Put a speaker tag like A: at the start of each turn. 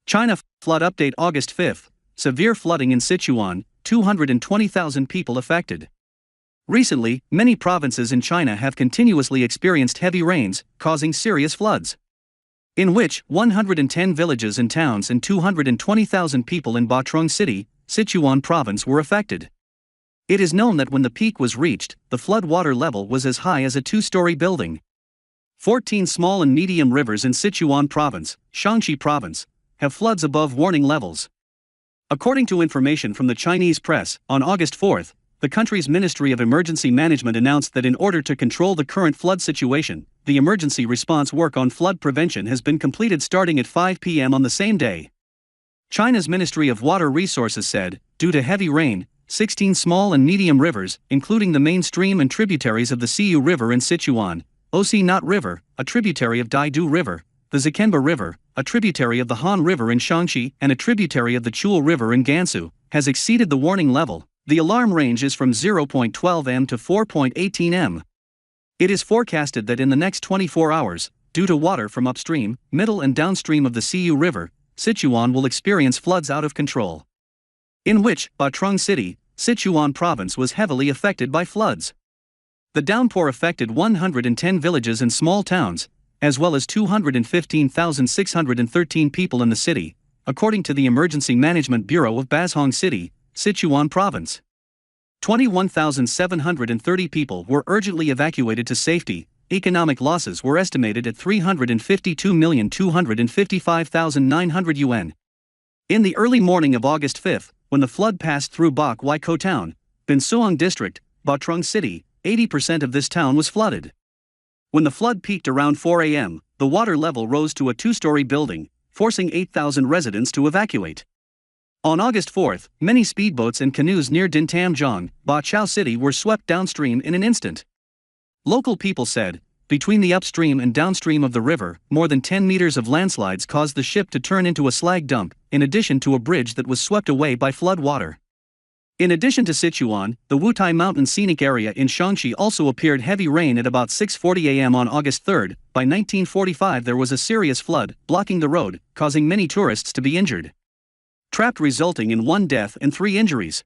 A: China flood update August 5. Severe flooding in Sichuan, 220,000 people affected. Recently, many provinces in China have continuously experienced heavy rains, causing serious floods. In which 110 villages and towns and 220,000 people in Ba Trung city, Sichuan province were affected. It is known that when the peak was reached, the flood water level was as high as a two-story building. 14 small and medium rivers in Sichuan province, Shaanxi province, have floods above warning levels. According to information from the Chinese press, on August 4, the country's Ministry of Emergency Management announced that in order to control the current flood situation, the emergency response work on flood prevention has been completed starting at 5 p.m. on the same day. China's Ministry of Water Resources said, due to heavy rain, 16 small and medium rivers, including the main stream and tributaries of the Siu River in Sichuan, Osi Not River, a tributary of Daidu River, the Zhenba River, a tributary of the Han River in Shaanxi, and a tributary of the Chul River in Gansu, has exceeded the warning level. The alarm range is from 0.12 m to 4.18 m. It is forecasted that in the next 24 hours, due to water from upstream, middle and downstream of the Siu River, Sichuan will experience floods out of control. In which, Ba Trung city, Sichuan province was heavily affected by floods. The downpour affected 110 villages and small towns, as well as 215,613 people in the city, according to the Emergency Management Bureau of Ba Trung city, Sichuan province. 21,730 people were urgently evacuated to safety. Economic losses were estimated at 352,255,900 yuan. In the early morning of August 5, when the flood passed through Bok Wai Ko town, Bin Suong district, Ba Trung city, 80% of this town was flooded. When the flood peaked around 4 a.m., the water level rose to a two-story building, forcing 8,000 residents to evacuate. On August 4, many speedboats and canoes near Din Tam Jong, Ba Chao city were swept downstream in an instant. Local people said, between the upstream and downstream of the river, more than 10 meters of landslides caused the ship to turn into a slag dump, in addition to a bridge that was swept away by flood water. In addition to Sichuan, the Wutai Mountain Scenic Area in Shaanxi also appeared heavy rain at about 6:40 a.m. on August 3. By 1945 there was a serious flood, blocking the road, causing many tourists to be injured. Trapped resulting in 1 death and 3 injuries.